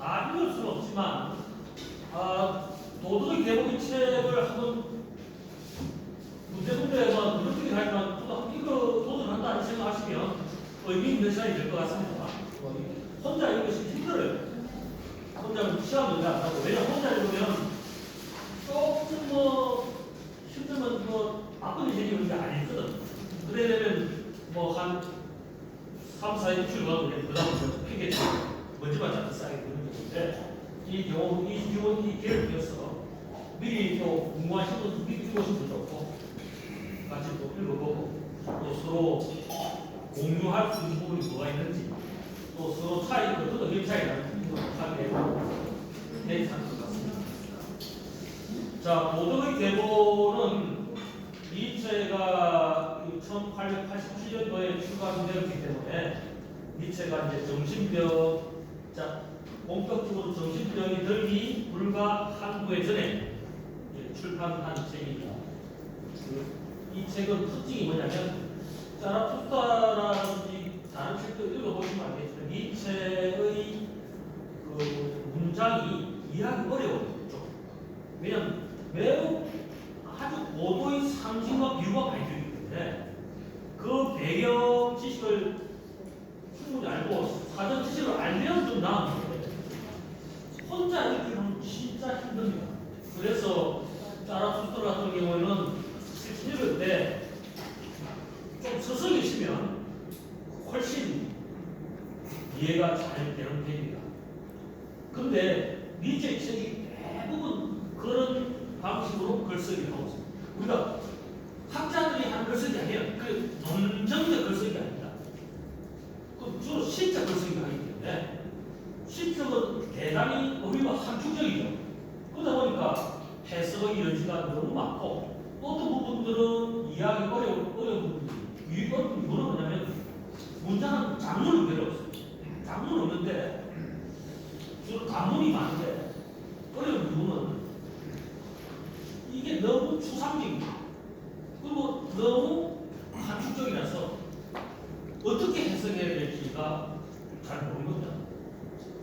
다 읽을 수는 없지만 도덕의 대목의 책을 한번 문제에만 그렇게 하지만 이거 도전한다는 생각하시면 의미 있는 시간이 될 것 같습니다. 혼자 읽으시기 힘들어요. 혼자 시간을 안 하고 왜냐면 혼자 읽으면 조금 힘들면 바꾸는 얘기는 게 아니거든. 그러려면 한 3, 4일 일주일 가도 그 다음부터 핑계 먼지만 잡고 쌓이게 되는 건데 이 기회를 빌어서 미리 또 궁금하신 분, 미리 읽으신 분도 없고 같이 또 읽어보고 또 서로 공유할 수 있는 부분이 뭐가 있는지 또 서로 차이가 어떤 의미 차이가 나는지 하게 되고 괜찮을 것 같습니다. 자, 도덕의 계보는 이 책가 1887년도에 출간되었기 때문에 니체가 이제 정신병, 본격적으로 정신병이 들기 불과 한 두 해 전에 출판한 책입니다. 이 책은 특징이 뭐냐면 자라투스트라든지 다른 책도 읽어보시면 알겠지만 니체의 문장이 이해하기 어려워요. 왜냐하면 매우 아주 고도의 상징과 비유가 많이 들기 때문에 그 배경 지식을 충분히 알고 사전 지식을 알면 좀 나은데 혼자 읽기는 진짜 힘듭니다. 그래서 자라투스트라 같은 경우에는 실제 읽을 때 좀 서성이시면 훨씬 이해가 잘 되는 편입니다. 근데 니체 책이 대부분 그런 방식으로 글쓰기를 하고 있습니다. 우리가 학자들이 하는 글쓰기 아니에요. 그 논정적 글쓰기가 아닙니다. 주로 시적 글쓰기가 하기 때문에 시적은 대단히 의미가 함축적이죠. 그러다 보니까 해석의 여지가 너무 많고 어떤 부분들은 이해하기 어려운 부분이 이건 뭐냐면 문장은 장문은 별로 없어요. 장문은 없는데 주로 단문이 많은데 어려운 부분은 이게 너무 추상적이고 그리고 너무 함축적이라서 어떻게 해석해야 될지가 잘 모르는 겁니다.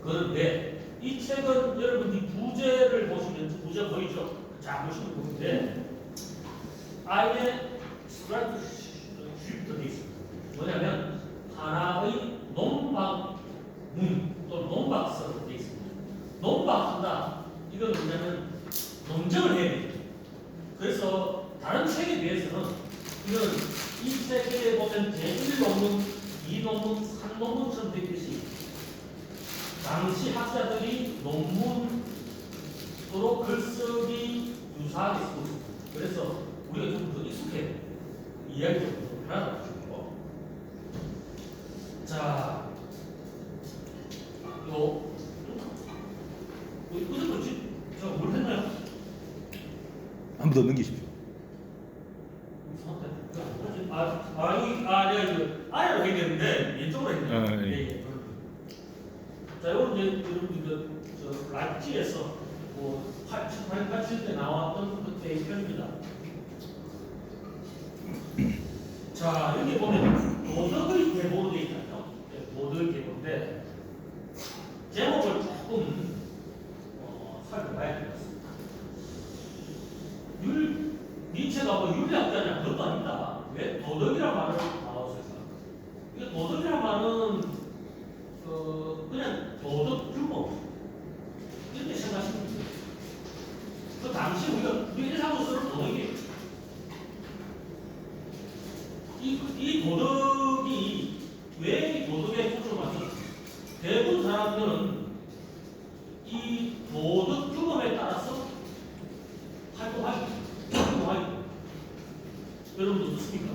그런데 이 책은 여러분이 부제를 보시면 부제 보이죠? 자 보시면 보는데 아이의 스트라이크 쉬프트 돼 있습니다. 뭐냐면 하나의 논박문 또 논박서로 돼 있습니다. 논박한다. 이건 뭐냐면 논증을 해야 돼요. 그래서 다른 책에 비해서는 이건 이 책에 보면 제1논문, 2논문, 3논문처럼 되어 있듯이 당시 학자들이 논문으로 글쓰기 유사하게 쓰고 있습니다. 그래서 우리가 좀 더 익숙해요. 이야기가 좀 편하다고 주고. 자, 뭐지? 제가 뭘 했나요? 한 번 더 넘기십시오. 내가 이거 아래로 해야 되는데 왼쪽으로 했네요. 예. 예. 자, 이건 이제 여러분 저 라이프지에서 87때 나왔던 그때의 편입니다. 자, 여기 보면 도덕의 계보로 되어 있잖아요. 도덕의 계보인데 제목을 조금 살펴봐야 될 것 같습니다. 니체가 윤리학자냐 그것도 아닙니다. 왜 도덕이라는 말을 나왔을까? 이게 도덕이라는 말은 그냥 도덕 규모 이렇게 생각하시면 돼요. 그 당시 우리가 일상으로 쓰는 도덕이에요. 이 도덕이 왜 도덕에 초점을 맞췄을까? 대부분 사람들은 이 도덕 규범에 따라서 활동하죠. 여러분도 어떻습니까?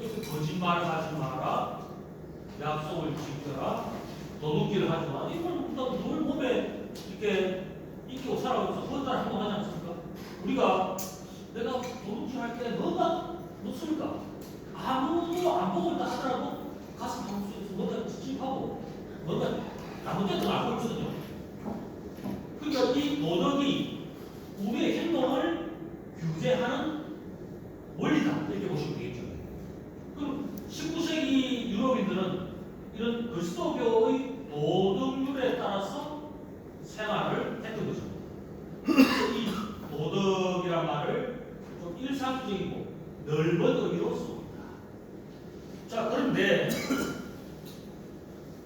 이렇게 거짓말을 하지 마라, 약속을 지켜라, 도둑질을 하지 마라. 이건 늘 몸에 이렇게 익히고 살아가면서 그런 날 행동하지 않습니까? 우리가 내가 도둑질할 때 뭐가 놓습니까? 아무도 안 보고 있다 하더라도 가슴 한쪽에서 뭔가 찝찝하고 뭔가 잘못됐던 알고 있거든요. 그러니까 이 도덕이 우리의 행동을 규제하는 원리다 이렇게 보시면 되겠죠. 그럼 19세기 유럽인들은 이런 그리스도교의 넓은 의미로 쓰고 있다. 자, 그런데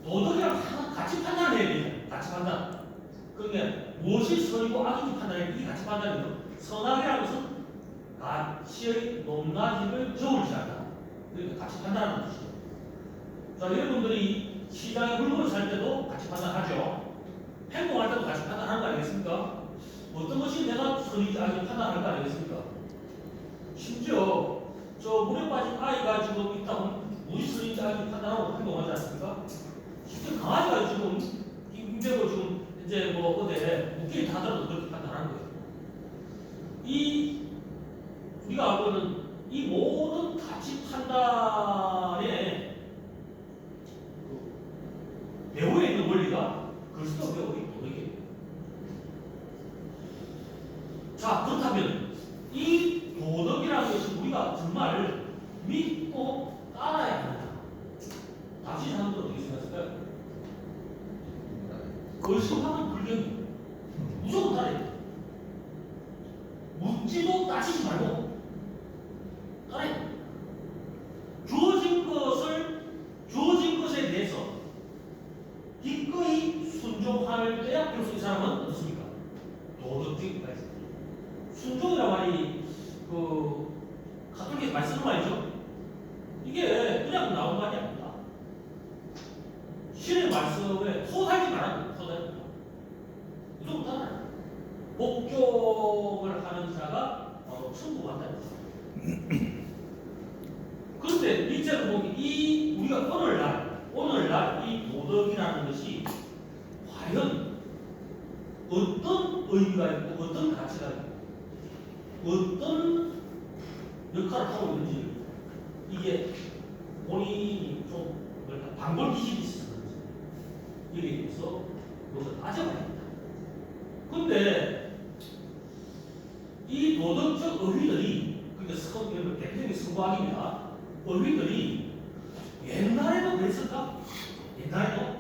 도덕이랑 같이 판단해야 돼. 같이 판단. 그러니까 무엇이 선이고 악인지 판단해. 이 같이 판단이죠. 선악이라는 것은 가치의 높낮이를 저울지 않다. 그러니까 같이 판단하는 것이죠. 자, 여러분들이 시장에 물건을 살 때도 같이 판단하죠. 행동할 때도 같이 판단하는 거 아니겠습니까? 어떤 것이 내가 선인지 악인지 판단하는 거 아니겠습니까? 심지어 저 물에 빠진 아이가 지금 있다면 무엇이 선인지 악인지 판단하고 행동하지 않습니까? 심지어 강아지가 지금 힘들고 지금 이제 뭐 어디 목길이 타더라도 그렇게 판단하는 거예요. 이 우리가 알고는 이 모든 가치 판단의 배후에 있는 원리가 그리스도 배우의 도덕이에요. 자, 그렇다면 이 도덕이라는 것이 우리가 정말 믿고 따라야 한다. 당신 사람들 어떻게 생각할까요? 의심하는 불경이 무조건 따라야 돼. 묻지도 따지지 말고 따라야 돼. 주어진 것에 대해서 기꺼이 순종할 때야 비로소 이 사람은 어떻습니까? 도덕적인 거예요. 순종이란 말이 가톨릭에서 많이 쓰는 말이죠. 이게 그냥 나온 말이 아닙니다. 신의 말씀에 토달지 말라고 토달지 말라고. 무조건 따라요. 복종을 하는 자가 바로 천국 간다. 그런데 이제는 보기 이 우리가 오늘날 이 도덕이라는 것이 과연 어떤 의미가 있고 어떤 가치가 있고 어떤 역할을 하고 있는지 이게 본인이 좀 방골 기질이 있었는지 여기에 대해서 그것을 따져봐야 합니다. 그런데 이 도덕적 의미들이 그러니까 대표적인 선거학입니다. 의미들이 옛날에도 그랬을까? 옛날에도.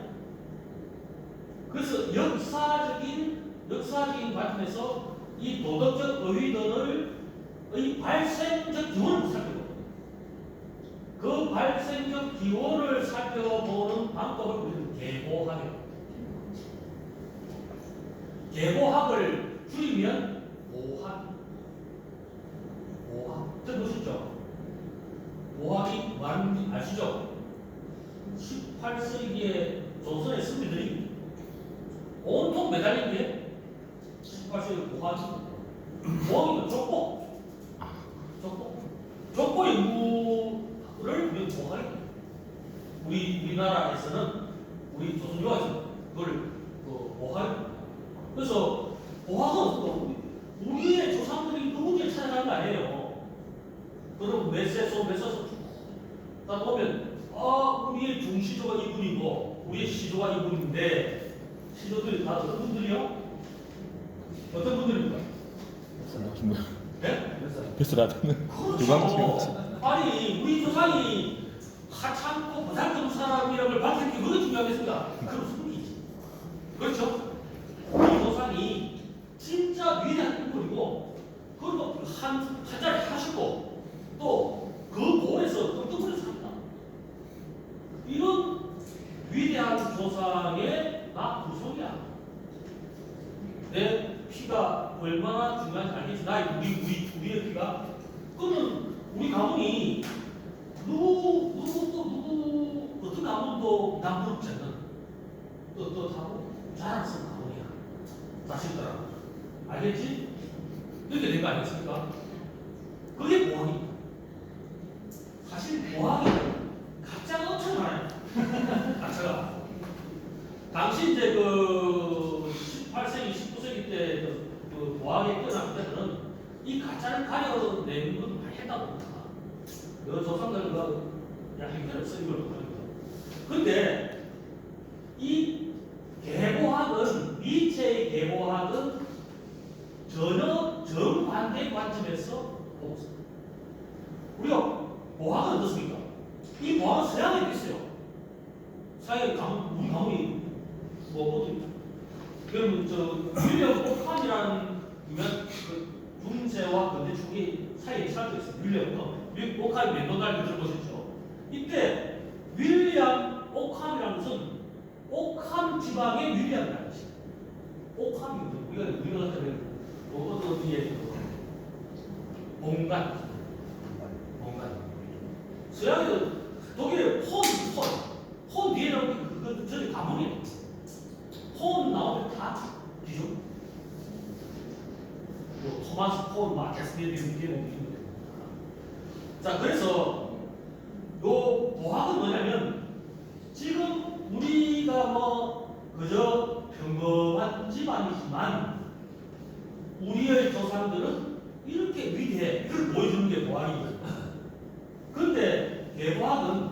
그래서 역사적인 관점에서 이 도덕적 의미들의 발생적 기원을 살펴보고 그 발생적 기원을 살펴보는 방법을 우리는 계보학이라고. 계보학을 줄이면 보학. 들어보셨죠? 보학이 뭔지 아시죠? 18세기의 조선의 승리들이 온통 매달린 게 18세기 보학입니다. 보학이면 족보 연구를 우리는 보학입니다. 우리나라에서는 우리 조선교회에서 그걸 보학입니다. 그래서 보학은 우리의 조상들이 누구를 찾아가는 거 아니에요. 그럼 몇세서 딱 보면 우리의 중시조가 이분이고 우리의 시조가 이분인데 시조들이 다 어떤 분들이요? 어떤 분들입니까? 네? 베스라드는 그렇죠. 아니 우리 조상이 하찮고 보살금 사람이라는 걸 밝히는 게 뭐가 중요하겠습니까? 그럼 숨기지. 그렇죠? 우리 조상이 진짜 위대한 인물이고 그리고 한 자리 하시고 또 그 고에서 똥똥을 삽니다. 이런 위대한 조상의 나 구속이야. 내 피가 얼마나 중요한지 알겠지? 우리의 피가. 그러면 우리 가문이 어떤 가문도 남부럽지 않는 떳떳하고 자랑스러운 가문이야. 자식들하고. 알겠지? 이렇게 된 거 아니겠습니까? 그게 보학입니다. 사실 보학이 가짜가 엄청 많아요. 가짜가. 당시 이제 18세기, 19세기 때 그 보학에 끝날 때는 이 가짜를 가려내는 건 많이 했다고 봅니다. 그 조상들과 행태를 쓰는 걸 보입니다. 그런데 이 계보학은 니체의 계보학은 전혀 정반대 관점에서 보고 있습니다. 우리가 보학은 어떻습니까? 이 보학은 서양에 있어요. 서양의 우리 가문이 어디입니까? 그러면 윌리엄 포칸이라는 유명 중세와 근대 초기 사이에 차도 있어요. 윌리엄 오캄이 멤버들 들어보셨죠? 이때 윌리엄 오캄이라는 것은 오캄 지방의 윌리엄이라는 것이에요. 오캄이 우리가 같은 어디에 공간 서양의 독일의 폰 뒤에 나오는 그 저기 가문이에요. 폰 나오면 다 뒤죠. 뭐 토마스 폰, 마켓스미드 이런 자, 그래서 요 보학은 뭐냐면 지금 우리가 뭐 그저 평범한 집안이지만 우리의 조상들은 이렇게 위대해. 이걸 보여주는 게 보학이거든요. 근데 대보학은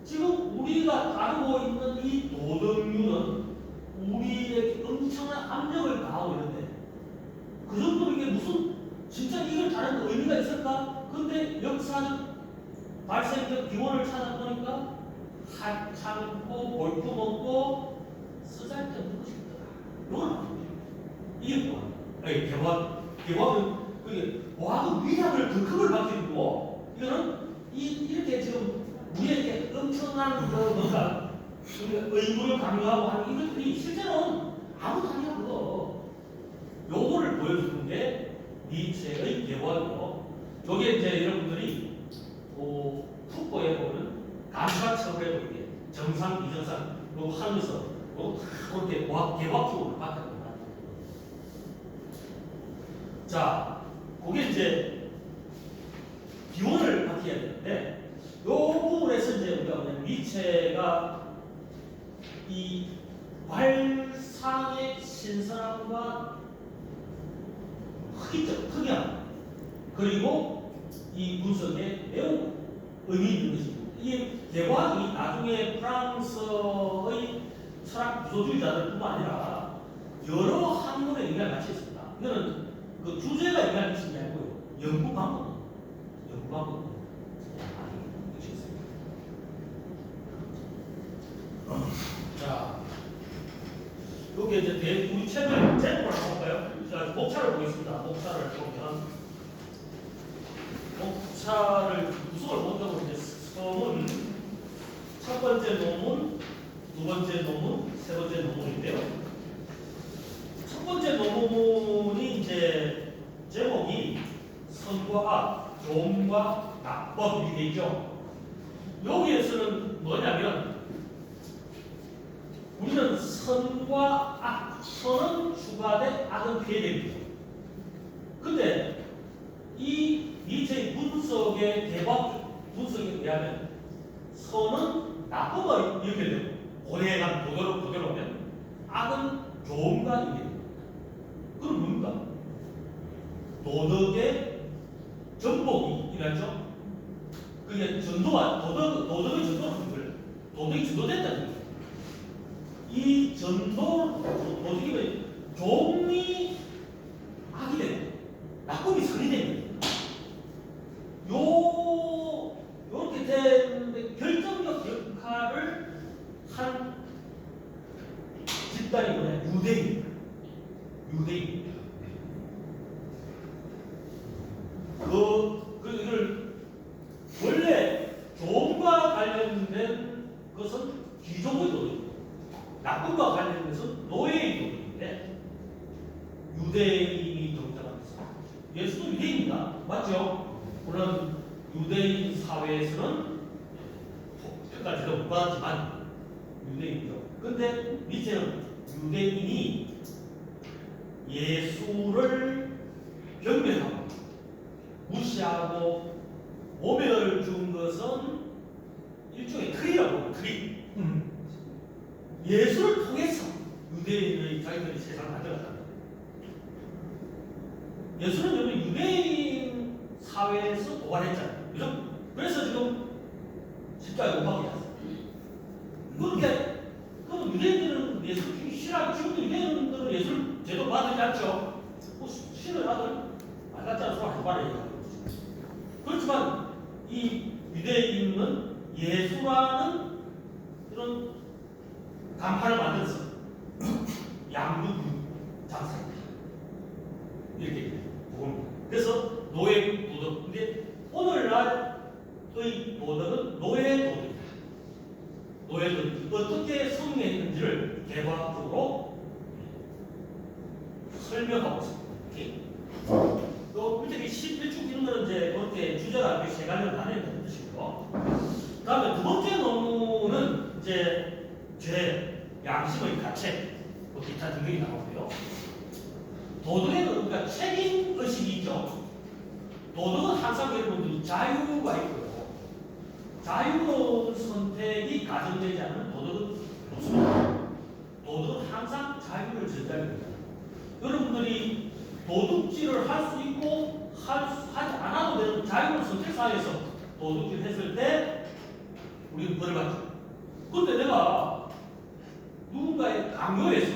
지금 우리가 따르고 있는 이 도덕률은 우리에게 엄청난 압력을 가하고 있는데 그 정도로 이게 무슨 진짜 이걸 다른 의미가 있을까? 근데 역사적 발생적 기원을 찾아보니까 하찮고 볼품없고 쓰잘데없는 것이더라. 이건 이게 뭐야? 개화는 그게 보학은 위력을 더 크게 바뀌고 이거는 이렇게 지금 우리에게 엄청난 뭔가 의무를 강요하고 하는 이것들이 실제로는 아무도 아니야 그거. 요거를 보여주는 게 니체의 개화고 여기에 이제 여러분들이 푸코에 보면 감시학처럼 이게 정상 비정상 요거 하면서 그렇게 개화 프로를 바뀌는 거야. 자, 그게 이제 기원을 바뀌어야 되는데 요 부분에서 이제 우리가 뭐냐면 니체가 이 발상의 신선함과 특이함 그리고 이 분석에 매우 의미 있는 것입니다. 이 개화학이 나중에 프랑스의 철학 구조주의자들뿐만 아니라 여러 학문에 영향을 미쳤습니다. 이거는 그 주제가 영향을 미치는 게 아니고요. 연구 방법 많이 미쳤습니다. 자, 여기 이제 우리 책을 제목을 한번 볼까요? 자, 목차를 보겠습니다. 목차를 보면 목차를 구성을 본다고 이제 처음은 첫 번째 논문, 두 번째 논문, 세 번째 논문인데요. 첫 번째 논문이 이제 제목이 선과 교훈과 낙법이 되죠. 여기에서는 뭐냐면 우리는 선과 악, 선은 추가돼 악은 폐해됩니다. 근데 이 니체의 분석의 대박 분석에 의하면 선은 나쁨과 연결되고 고대간 도덕으로 보면 악은 교훈과 연결됩니다. 그럼 뭡니까? 도덕의 전복이 일하죠. 그게 전도가 도덕의 전도가 그걸 도덕이 전도됐다는 거예요. 이 도덕이 종이 악이 되고 나쁨이 선이 되는 거예요. 요렇게 되는데 결정적 역할을 한 집단이 뭐냐? 유대인. 이걸 원래 교훈과 관련된 것은 귀족의 도덕이고 나쁨과 관련된 것은 노예의 도덕인데 유대인이 등장합니다. 예수도 유대인입니다. 맞죠? 물론 유대인 사회에서는 평가제도 못 받았지만 유대인이죠. 근데 니체는 유대인이 예수를 경멸하고 무시하고 모멸을 준 것은 일종의 틀이라고 합니다. 틀이. 예수를 통해서 유대인의 자기들이 세상을 가져갔다. 예수는 여러분 유대인 사회에서 도발했잖아요. 그죠? 그래서 지금 십자가에 못 박히지 않습니까? 그렇게 그럼 유대인들은 예수를 주기 싫어하고 지금도 유대인들은 예수를 제대로 받지 않죠. 신을 아들 말같지 소리 하지 말아야 그렇지만 이 유대인은 예수라는 그런 간판을 만들어서 양육 장사입니다. 이렇게 보입니다. 그래서 노예 어떻게 성행했는지를 개괄적으로 설명하고 있습니다. 이렇게. 또 밑에 11쪽 이런 거는 이제 그렇게 주제가 세 가지로 나뉘는 뜻이고요. 그다음에 두 번째 논문은 이제 죄, 양심의 가책, 뭐 기타 등등이 나오고요. 도덕에는 그러니까 책임 의식이 있죠. 도덕은 항상 여러분들이 자유가 있고요. 자유로운 선택이 가정되지 않는 도덕은 없습니다. 도덕은 항상 자유를 전달합니다. 여러분들이 도둑질을 할 수 있고 하지 않아도 되는 자유로운 선택 사회에서 도둑질 했을 때 우리는 벌을 받죠. 그런데 내가 누군가의 강요해서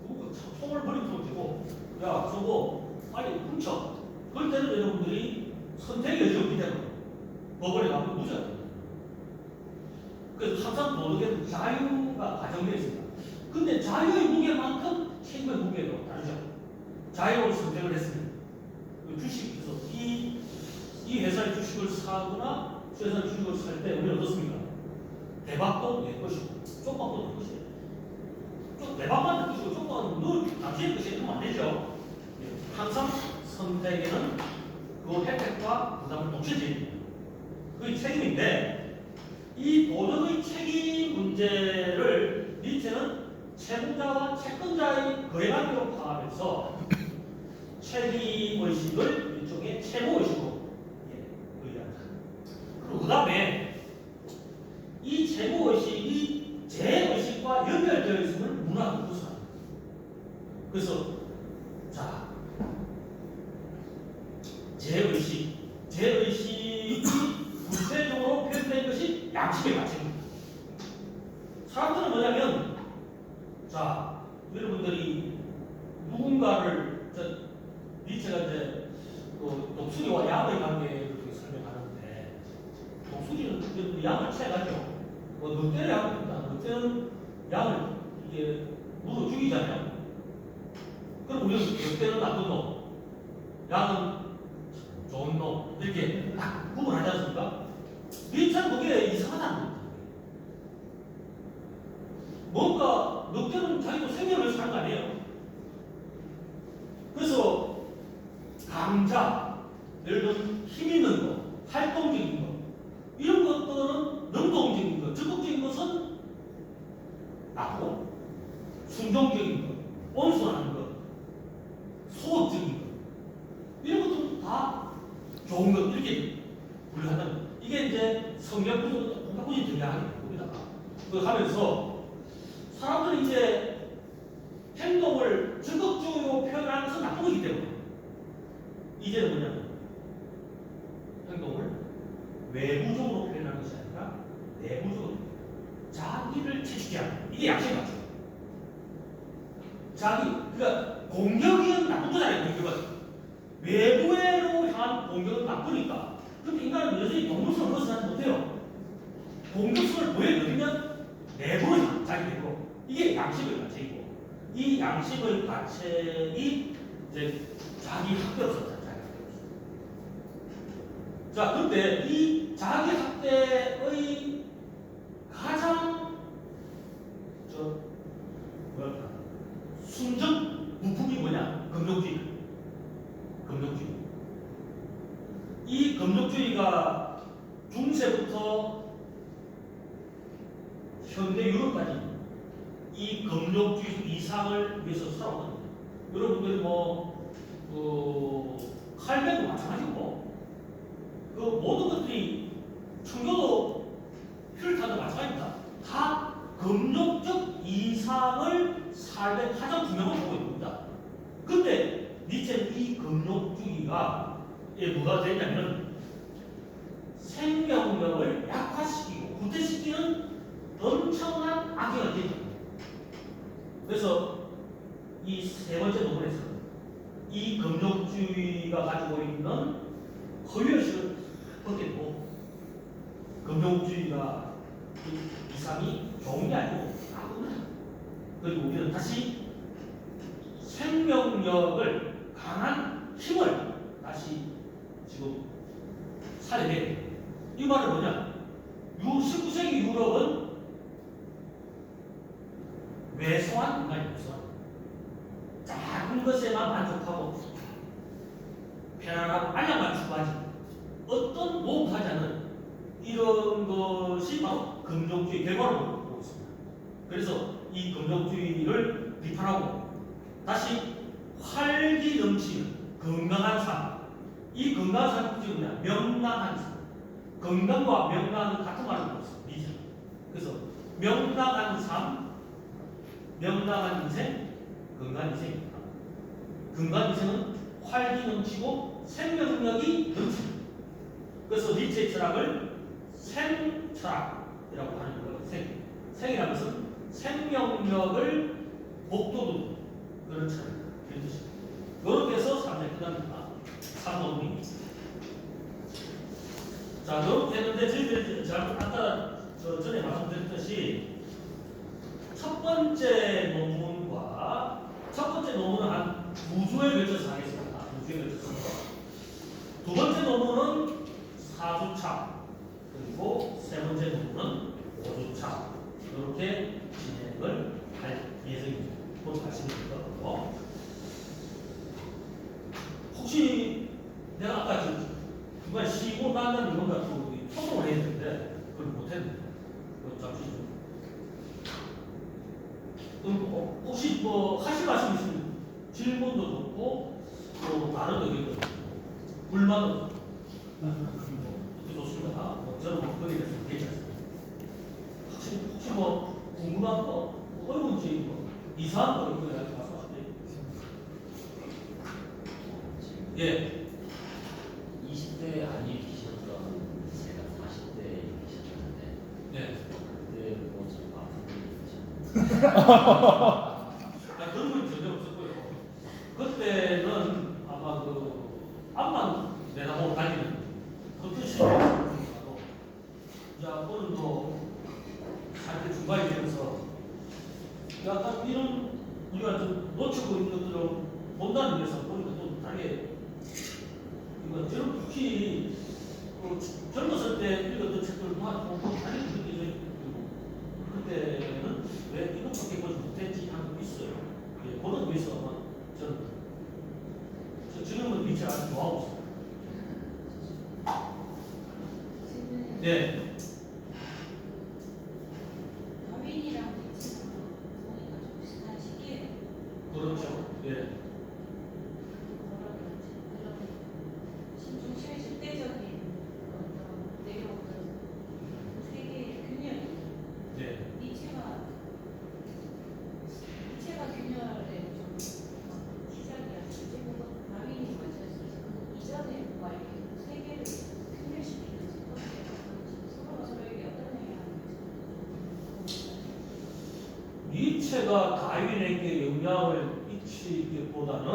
누군가 총을 버리면 손치고 야 저거 빨리 훔쳐. 그럴 때는 여러분들이 선택의 여지가 없기 때문에 법원에 가면 무죄가 됩니다. 그래서 항상 도덕에는 자유가 가정되어 있습니다. 근데 자유의 무게만큼 책임의 무게도 다르죠. 자유로운 선택을 했습니다. 주식에서 이 회사의 주식을 사거나 회사의 주식을 살 때 우리는 어떻습니까? 대박도 내 것이고 쪽박도 내 것이에요. 대박만 내 것이고 쪽박은 늘 당신의 것이 되면 안 되죠. 항상 선택에는 그 혜택과 부담을 동시에 지립니다. 그게 책임인데 이 도덕의 책임 문제를 니체는 채무자와 채권자의 거래관계로 파악하면서 책임의식을 일종의 채무의식으로 의의한다. 그리고 그 다음에 이 채무의식이 재의식과 연결되어 있음을 문학으로 구성합니다. 그래서 자 재의식이 구체적으로 표현된 것이 양심의 가치입니다. 사람들은 뭐냐면 자 여러분들이 누군가를 니체가 이제 독수리와 양의 관계를 설명하는데 독수리는 양을 채가지고 늑대를 하고 있다. 늑대는 양을 이게 물어 죽이잖아요. 그럼 우리는 늑대는 나쁜 놈, 양은 좋은 놈 이렇게 딱 구분하지 않습니까? 니체는 그게 이상하다는 겁니다. 뭔가 늑대는 자기도 생명을 위해서 사는 거 아니에요? 그래서 강자, 예를 들어서 힘 있는 거, 활동적인 거 이런 것들은 능동적인 거, 적극적인 것은 나고 순종적인 거, 온순한 거, 소극적인 거 이런 것들은 다 좋은 것 이렇게 분류한다는 거. 이게 이제 성경 구조, 공학구조 등장하는 겁니다. 그거 하면서 사람들이 이제 행동을 적극적으로 표현하는 것은 나쁜 거기 때문에 이제는 뭐냐면 행동을 외부적으로 표현하는 것이 아니라 내부적으로 자기를 채찍게 하는 이게 양심 같죠. 그러니까 공격은 나쁜 거잖아요. 공격은 외부로 향한 공격은 나쁘니까. 그럼 인간은 여전히 동물성을 벗어나지 못해요. 공격성을 보여드리면 내부로 향 자기 내부로 이게 양심의 가책이고 이 양심의 가책이 이제 자기 학대로서 자, 그런데 이 자기 학대의 가장 순전 부품이 뭐냐? 금욕주의. 이 금욕주의가 중세부터 현대 유럽까지 이 금욕주의 이상을 위해서 살아왔거든요. 여러분들이 칼뱅도 마찬가지고 그 모든 것들이 청교도 필타도 마찬가지입니다. 다 금욕적 이상을 삶의 가장 중요한 보고 있습니다. 근데 니체는 이 금욕주의가 뭐가 되냐면 생명력을 약화시키고 구태시키는 엄청난 악의가 되죠. 그래서 이 세 번째 논문에서는 이 금욕주의가 가지고 있는 허위의식을 벗겨내고 금욕주의가 이상이 좋은 게 아니고 나쁘구나. 그리고 우리는 다시 생명력을 강한 힘을 다시 지금 살려내야 돼요. 이 말은 뭐냐? 19세기 유럽은 왜소한 인간이 왜소한 작은 것에만 만족하고 편안하고 안락만 추구하지 어떤 모험하지 않는 이런 것이 바로 금종주의 결과로 보고 있습니다. 그래서 이 금종주의를 비판하고 다시 활기 넘치는 건강한 삶, 이 건강한 삶이 뭐냐? 명랑한 삶. 건강과 명랑은 같은 말을 쓰고 있습니다. 니체. 그래서 명랑한 삶, 명랑한 인생, 건강한 인생입니다. 건강한 인생은 활기 넘치고 생명력이 넘칩니다. 그래서 니체의 철학을 생철학이라고 하는 거예요. 생이라는 것은 생명력을 목도두는 그런 철학입니다. 이런 뜻입니다. 이렇게 해서 3장이 끝납니다. 3논이. 자, 이렇게 했는데 저희들이 아까 전에 말씀드렸듯이 첫 번째 논문은 한 2주에 걸쳐서 하겠습니다. 2주에 걸쳐서. 두 번째 논문은 4주차, 그리고 세 번째 논문은 5주차. 이렇게 진행을 할 예정입니다. 곧 하시면 될 것 같고. 혹시 내가 아까 중간에 쉬고 나는 뭔가 또 소송을 해야 되는데 그걸 못했는데 잠시 좀. 그럼 혹시 뭐 하실 말씀 있으면 질문도 좋고 또 다른 의견도 좋고 불만도 어떻게 좋습니다. 저는 뭐 거기에 대해서 괜찮습니다. 혹시 뭐 궁금한 거 어려운 질문 뭐 이상한 거 이거 내가 말씀하실게요. 예. 20대 아니 계셨던 제가 40대에 계셨는데 네. 그때 뭐좀 아픈 일 있으셨나요? 그런 건 전혀 없었고요. 그때는 아마 앞만 내다보고 다니는 그 뜻이었고, 이제 오늘도 삶의 중간이 되면서 약간 이런 우리가 좀 놓치고 있는 것들을 본다는 데서 보니까 또 다르게 저는 혹시 젊었을 때 읽었던 책들도 좀 다르게 느껴져요. 그때는 왜 이것밖에 보지 못했지 하는 게 있어요. 예, 그런 의미에서 아마 저는 지금은 미치를 아주 좋아하고 있습니다. 네. 다윈이랑 니체랑 보니까 좀 비슷한 시기에 그렇죠. 예. 뭐라 그러지? 그런 신중시의 실대적인 어떤 내려오는 세계의 균열이 네. 니체가 균열의 좀 시작이야. 그리고 다윈이 먼저 그 이전에 뭔가 이렇게 세계를 균열시키는 서로가 서로에게 어떤 영향을 니체가 다윈에게 영향을 미치기보다는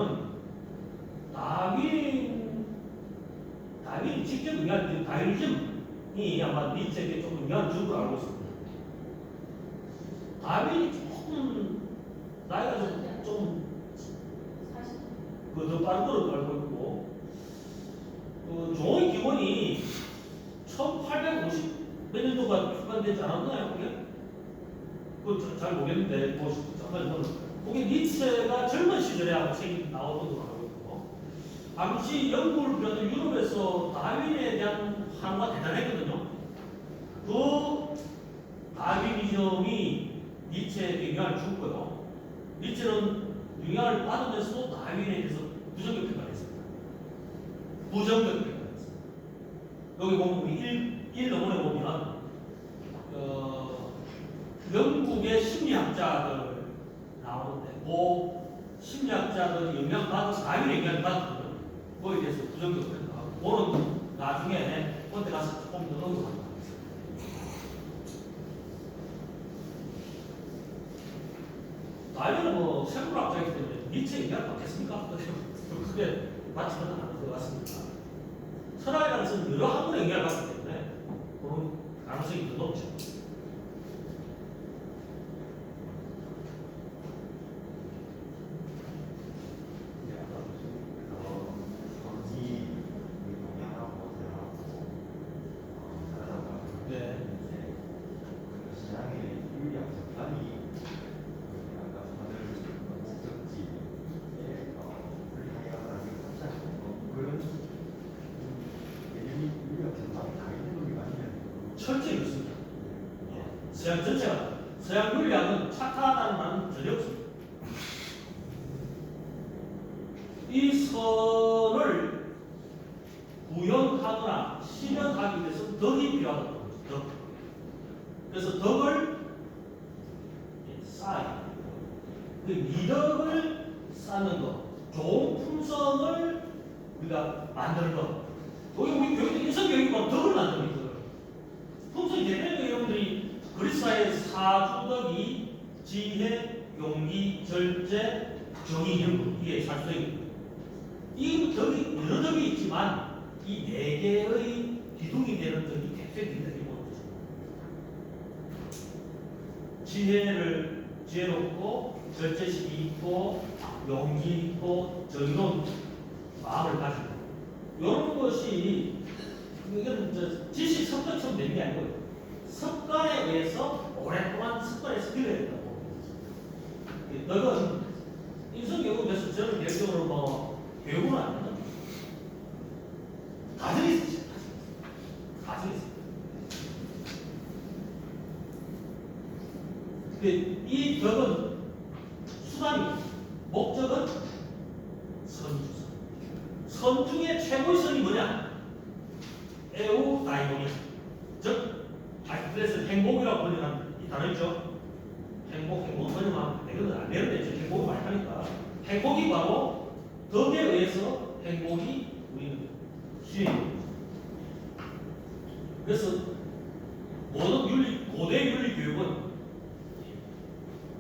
다윈이 직접 영향을 다윈즘이 아마 니체에게 좀 영향을 준 걸 알고 있습니다. 다윈이 조금 나이가 좀 사실 더 빠른 걸로 알고 있고 종의 기원이 1850 몇 년도가 출간되지 않았나요? 그게? 그거 잘 모르겠는데 잠깐 보는 그게 니체가 젊은 시절에 아마 책이 나오던 걸로 알고 있고 당시 영국을 비롯한 유럽에서 다윈에 대한 환호가 대단했거든요. 그 다윈이즘이 니체에게 영향을 줬고요. 니체는 영향을 받으면서도 다윈에 대해서 부정적 평가를 했습니다. 부정적 평가를 했습니다. 여기 보면 1논문에 보면 영국의 심리학자들 나오는데 그 심리학자들이 영향받은 다윈의 영향을 받은 거에 대해서 부정적 평가하고 그거는 나중에 본데 가서 조금 더 언급합니다. 다윈은 뭐 생물학자이기 때문에 니체 영향을 받겠습니까? 그게 맞지는 않을 것 같습니다. 철학이라는 것은 여러 학문의 영향을 받기 때문에 그런 가능성이 더 높죠. 네. 서양 전체가 서양 윤리학은 착하다는 말은 전혀 없습니다. 이 선을 구현하거나 실현하기 위해서 덕이 필요하다고 합니다. 덕. 그래서 덕을 쌓아야 돼요. 그 미덕을 쌓는 것, 좋은 품성을 우리가 만드는 것. 여기 우리 교육도 인성교육이 뭐 덕을 만드는 거예요. 품성이 대표적인 여러분들이 그리스사의 사주덕이 지혜, 용기, 절제, 정의 이런 거 이게 사주덕입니다. 이 덕이 여러 덕이 있지만 이 네 개의 기둥이 되는 덕이 대표적인 덕이 뭐죠? 지혜롭고 절제심이 있고 용기 있고 정의로운 마음을 가지고 이런 것이 이건 지식 습관처럼 되는 게 아니고 습관에 의해서 오랫동안 습관에서 길러야 된다고. 너는 인성교육에서 저는 개인적으로 뭐 교육은 안 한다. 가정이 있으시죠. 가정이 있어요. 이 덕은 수단이 목적은 선주선. 선 중에 최고의 선이 뭐냐? 에우다이모니. 즉, 그래서 행복이라고 번역한 이 단어 있죠? 행복은 번역하면 되거든. 안 되는데 지금 행복을 많이 하니까. 행복이 바로 덕에 의해서 행복이 우리는 실현입니다. 그래서 모든 고대 윤리 교육은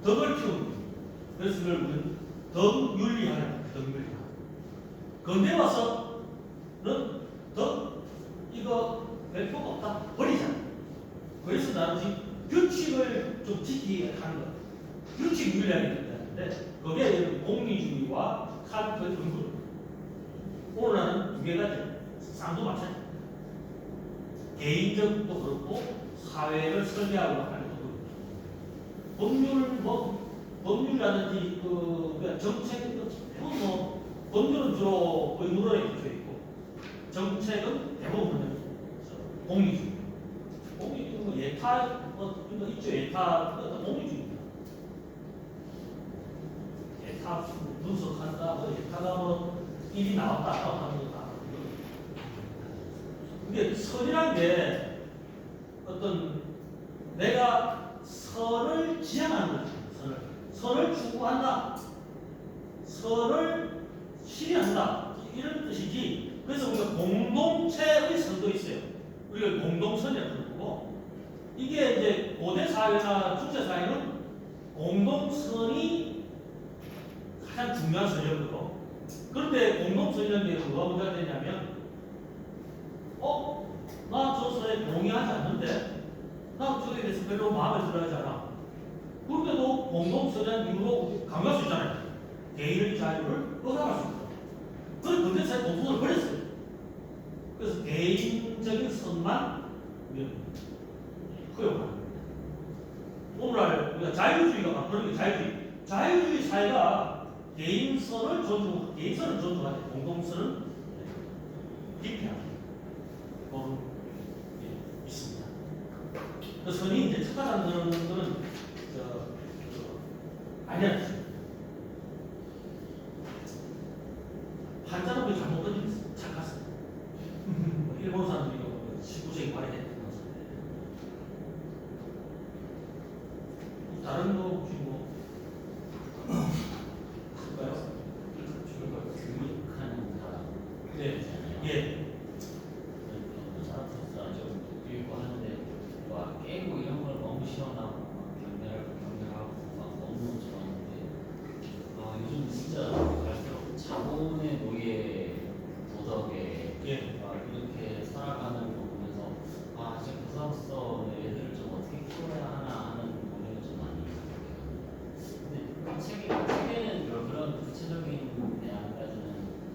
덕을 키우는 거예요. 그래서 이걸 우리는 덕윤리학이라고 덕윤리학. 근데 와서는 덕 이거 별표가 없다 버리잖아. 그래서 나는 지금 규칙을 좀 지키게 하는 거야. 규칙 윤리학이 있는데 그게 공리주의와 칸트의 근거. 오늘 나는 두 개가 쌍도 마찬가지. 개인적도 그렇고 사회를 설계하고 하는 것도 그렇고. 법률이라든지 그 정책 대부분 법률은 주로 거의 누런에 기초 있고 정책은 대부분은 공리주의. 공리주의 뭐 예타 이거 있죠. 예타 공리주의입니다. 예타 분석한다. 뭐 예타가 뭐 일이 나왔다 하는 거다. 이게 선이란 게 어떤 내가 선을 지향하는 거지. 선을 추구한다. 선을 실현한다. 이런 뜻이지. 그래서 우리가 공동체의 선도 있어요. 우리가 공동선이라고 하는 거고, 이게 이제 고대 사회나 중세 사회는 공동선이 가장 중요한 선이었고, 그런데 공동선이라는 게 뭐가 문제가 되냐면, 나 저 선에 동의하지 않는데, 나 저에 대해서 별로 마음에 들어하지 않아. 그런데도 공동선이라는 이유로 강요할 수 있잖아요. 개인의 자유를 억압할 수 있다. 그래서 근대 사회 공동선을 버렸어요. 그래서 개인적인 선만 허용하는 거예요. 오늘날 우리가 자유주의가 막 그런 게 자유주의 사회가 개인선을 존중하되 공동선은 기피하는 그런 게 있습니다. 그 선이 이제 착하다는 거는 아니야. 한자는 왜 잘못 던지면 착하세요. 일본 사람들이 19세기 말에 했던 것인데 다른 거 혹시 뭐 있을까요? 교육하는 사람. 네. 예. 사람들은 좀 읽고 하는데 막 깨고 이런 걸 너무 시원하고 막 경멸하고 막 너무 좋아하는데 요즘 진짜 갈수록 자본의 노예 도덕에 예. 이렇게 살아가는 거 보면서 진짜 교사로서 애들을 좀 어떻게 키워야 하나 하는 고민을 좀 많이 해요. 근데 책에는 그런 구체적인 대안까지는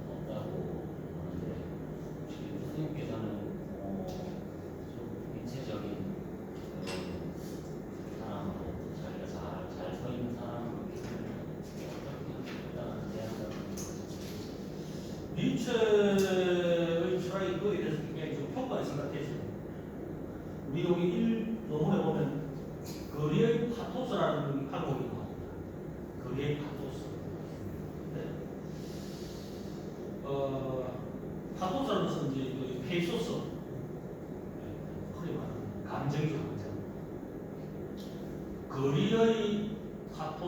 없다고 보는데 혹시 선생님께서는 좀 구체적인 사람으로 자기가 잘 서 있는 사람으로 어떻게 일단 대안을 니체의 철학이 그에 대해서 굉장히 좀 평가에 생각해서 우리 여기 논문에 보면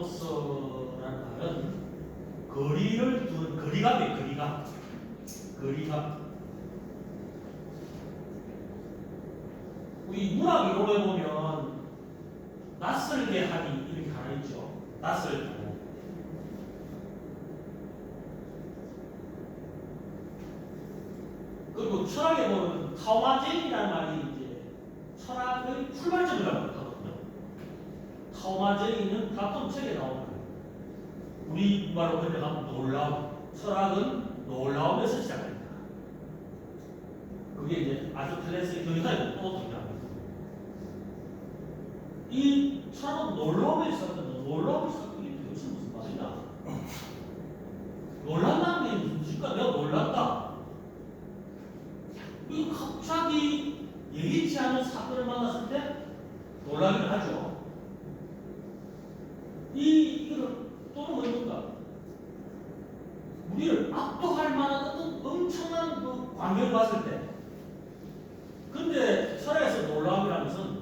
파토스라는 말은 거리를 두는 거리감이에요. 거리감. 우리 문학 이론에 보면 낯설게 하니 이렇게 하나 있죠. 낯설게. 그리고 철학에 보면 타오마제이라는 말이 이제 철학의 출발점이라고 하거든요. 타오마제이는 가끔 책에 나오는 우리말로 번역하면 놀라움. 철학은 놀라움에서 시작합니다. 그게 이제 아리스토텔레스의 교리사에 또 등장합니다. 이 철학은 놀라움에 시작한다. 놀라움에 시작하는 게 도대체 무슨 말이냐? 놀란다는 게 무엇일까? 내가 놀랐다. 이 갑자기 예기치 않은 사건을 만났을 때 놀라기를 하죠. 이거는 또는 뭡니까? 우리를 압도할 만한 어떤 엄청난 그 광경을 봤을 때, 근데 철학에서 놀라움이라는 것은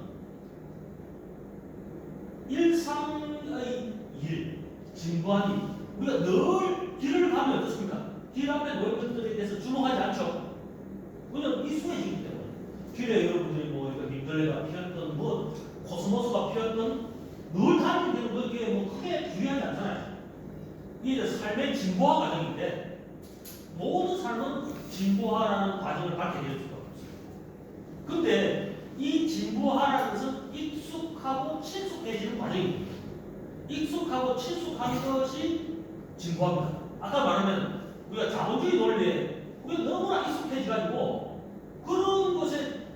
일상의 일, 진부한 일, 우리가 늘 길을 가면 어떻습니까? 길 앞에 놓인 것들에 대해서 주목하지 않죠. 그냥 익숙해지기 때문에 길에 여러분들이 뭐 민들레가 피었던 뭐 코스모스가 피었던 늘 다니는 게 그게 뭐 크게 중요하지 않잖아요. 이게 삶의 진보화 과정인데 모든 삶은 진보화라는 과정을 받게 될 수가 없어요. 근데 이 진보화라는 것은 익숙하고 친숙해지는 과정입니다. 익숙하고 친숙한 것이 진보합니다. 아까 말하면 우리가 자본주의 논리에 우리가 너무나 익숙해져가지고 그런 것에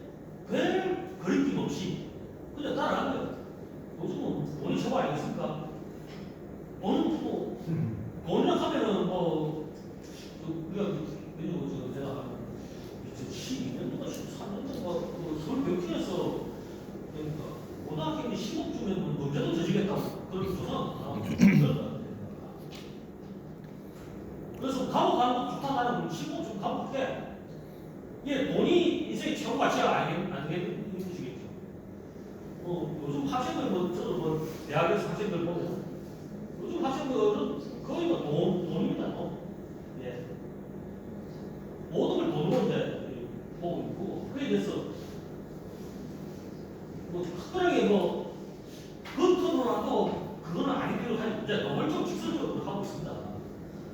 별 거리낌 없이 그냥 따라간 거예요. 요즘은 돈이 최고 아니겠습니까? 돈이라 하면은 뭐 우리가 내가 한 2012년도가 13년도가 서울 교육청에서 그러니까 고등학생이 10억 주면 문제도 져지겠다고 그런 조사가 그래서 감옥 가는 거 좋다 나는 10억 좀 감옥 게 이게 돈이 인생의 최고 가치가 아니겠는 것이겠죠. 요즘 학생들 저도 대학에서 학생들 보면 요즘 학생들은 거의 돈입니다. 예. 모든 걸 돈으로 이제 보고 있고 그에 대해서 특별하게 겉으로라도 그거는 아니기로 하니 이제 노골적으로 직설적으로 하고 있습니다.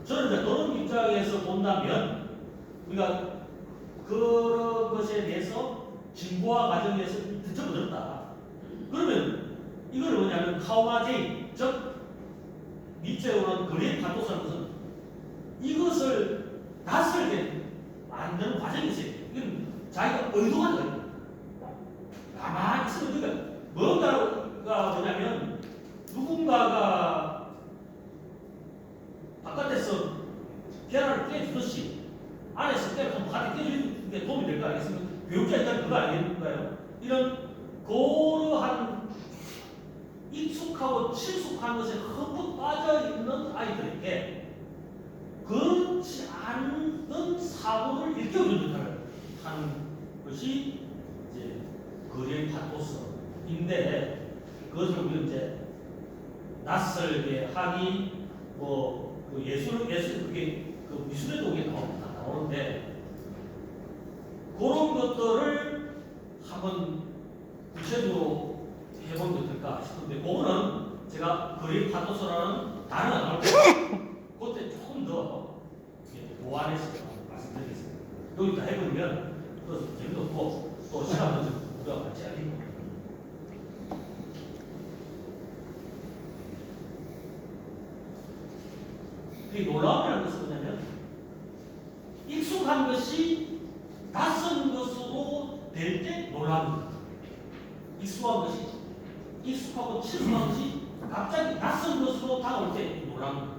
저는 이제 그런 입장에서 본다면 우리가 그런 것에 대해서 진보화 과정에서 듣져버렸다. 그러면 이걸 뭐냐면 카오마제이 즉 니체로는 그레이 파토스라는 것은 이것을 낯설게 만드는 과정이 있어요. 이건 자기가 의도한 거예요. 가만히 있으면 그러니까 뭔가가 뭐냐면 누군가가 바깥에서 계란을 깨주듯이 안에서 계란을 바깥에 깨주는 게 도움이 될 거 아니겠습니까? 교육자니까 그거 아니겠는가요? 이런 고러한 익숙하고 친숙한 것에 흠뻑 빠져있는 아이들에게 그렇지 않은 사고를 일깨워주는 하는 것이 이제 그레이 파토스인데 그것을 우리 이제 낯설게 하기 그 예술 그게 그 미술에도 그게 나오는데 그런 것들을 한번 구체적으로 해본 게 어떨까 싶은데 그거는 제가 그레이 파토스라는 단어가 나올 때 그때 조금 더 보완해서 말씀드리겠습니다. 여기다 해보면 또 재미도 없고 또 시간도 좀 우리가 같이 하겠고 이 놀라움이라는 것은 뭐냐면 익숙한 것이 낯선 것으로 될 때 놀랍니다. 익숙한 것이 익숙하고 친숙한 것이 갑자기 낯선 것으로 다가올 때 놀랍니다.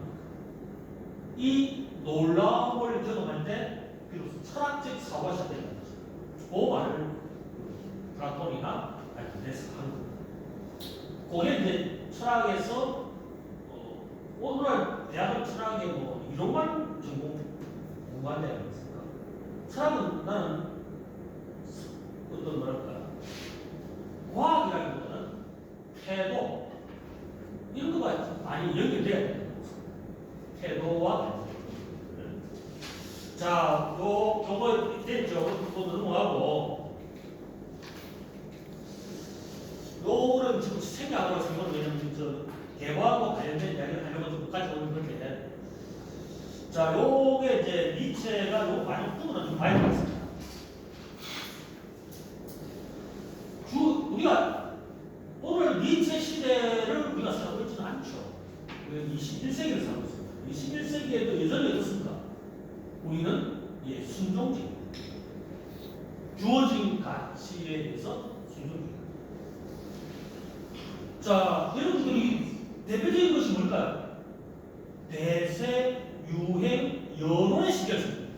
이 놀라움을 경험할 때 비로소 철학적 사고가 시작된다는 거죠. 그 말을 플라톤이나 아리스토텔레스가 하는 겁니다. 그게 이제 철학에서 오늘날 대학은 철학에 이론만 전공 공부한다 그랬습니까? 철학은 나는 어떤 뭐랄까 과학이라기보다는 태도 이런 거가 많이 많이 연결돼야 돼요. 태도와 자, 요거 됐죠? 또 넘어가고 요거는 지금 생각하고 생각은 왜냐면 대화하고 관련된 이야기를 하려고 좀 가져오는 건데 자, 요게 이제 니체가 요 많이 부분을 좀 봐야 되겠습니다. 우리가 오늘 니체 시대를 우리가 살고 있지는 않죠. 우리는 21세기를 살고 있습니다. 21세기에도 예전에 어떻습니까? 우리는 순종적입니다. 주어진 가치에 대해서 순종적입니다. 자, 여러분들이 대표적인 것이 뭘까요? 대세, 유행, 여론에 신경 씁니다.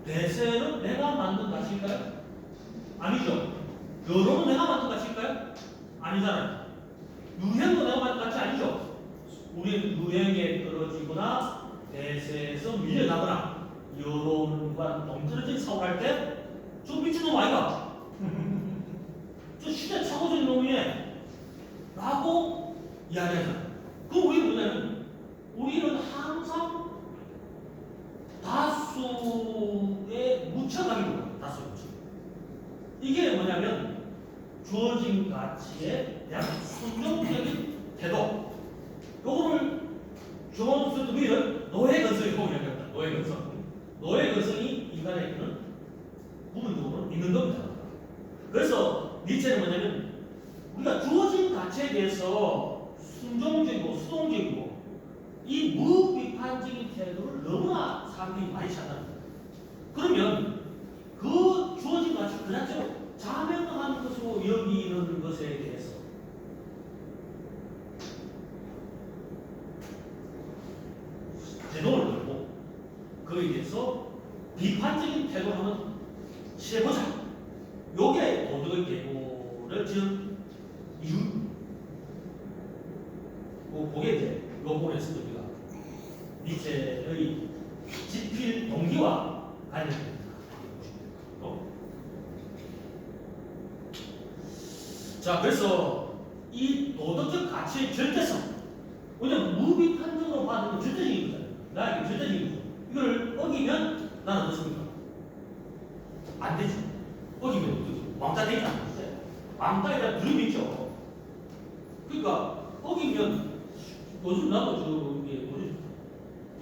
대세는 내가 만든 가치일까요? 아니죠. 여론은 내가 만든 가치일까요? 아니잖아요. 유행도 내가 만든 가치 아니죠. 우리는 유행에 떨어지거나 대세에서 밀려나거나 여론과 동떨어진 사고를 할 때 저 미친놈 아이가? 저 시대착오적인 놈이네 라고 이야기하잖아요. 그럼 우리는 뭐냐면 우리는 항상 다수에 묻혀가기로 해요. 다수에 묻혀. 이게 뭐냐면 주어진 가치에 대한 순종적인 태도. 요거를 존 스튜비는 노예 근성이라고 이야기합니다. 노예 근성. 노예 근성이 인간에게는 부분적으로 있는 겁니다. 그래서 니체는 뭐냐면 우리가 주어진 가치에 대해서 순종적이고 수동적이고 이 무비판적인 태도를 너무나 사람들이 많이 찾아합니다. 그러면 그 주어진 가치 그 자체로 자명한 것으로 여기는 것에 대해서 제동을 걸고 그에 대해서 비판적인 태도를 한번 취해보자. 요게 도덕의 계보를 지은 이유. 그게 이제 요 부분에서 우리가 니체의 집필 동기와 관련됩니다. 자, 그래서 이 도덕적 가치의 절대성, 왜냐면 무비판적으로 봐도 절대적인 거잖아요. 나에게 절대적인 거죠. 이걸 어기면 나는 어떻습니까? 안 되죠. 어기면 왕따 되지 않는데 왕따에 대한 두려움이 있죠. 그러니까 어기면 요즘 나도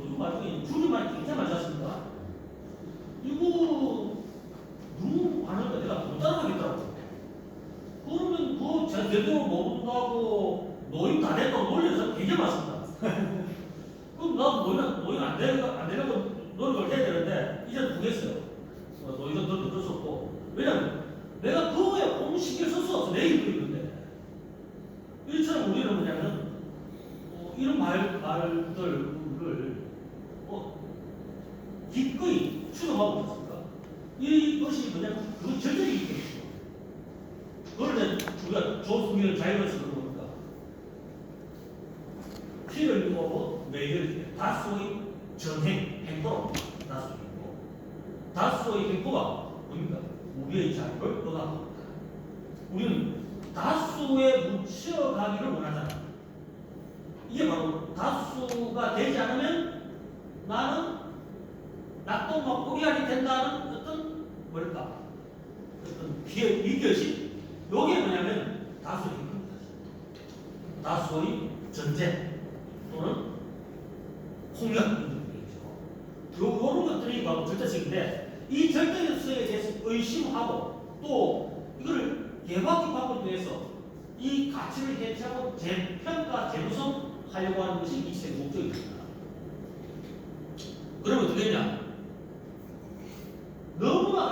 요즘 말중에 줄임말 굉장히 많이 잤습니다. 이거 너무 많으니까 내가 못 따라가겠더라고. 그러면 그거 제대로 모른다고 노임 다 됐다고 놀려서 굉장히 많습니다. 그럼 나도 노임 안 되려고 노력을 해야 되는데 이제는 보겠어요. 노임도 더 늦을 수 없고. 왜냐면 내가 그거에 너무 신경 쓸 수 없어. 내 일도 있는데. 이처럼 우리는 뭐냐면 이런 말들을 기꺼이 추동하고 있습니까? 이것이 뭐냐면 그건 절대적인 것이죠. 그걸 우리가 조수미를 자유로서 그런 겁니까? 피를 입고 매일 다수의 전행, 행보로 다수이고 다수의 행보가 뭡니까? 우리의 자유를 얻어갑니다. 우리는 다수에 묻혀가기를 원하잖아요. 이게 바로 다수가 되지 않으면 나는 낙동과 꼬리알이 된다는 어떤 뭘까? 어떤 이결심? 이게 뭐냐면 다수의 힘입니다. 다수의 전쟁 또는 폭력 이런 것들이 바로 절대성인데 이 절대성에 대해서 의심하고 또 이걸 개박기법을 위해서 이 가치를 해체하고 재평가, 재구성하려고 하는 것이 니체의 목적입니다. 그러면 어떻게 되냐? 너무나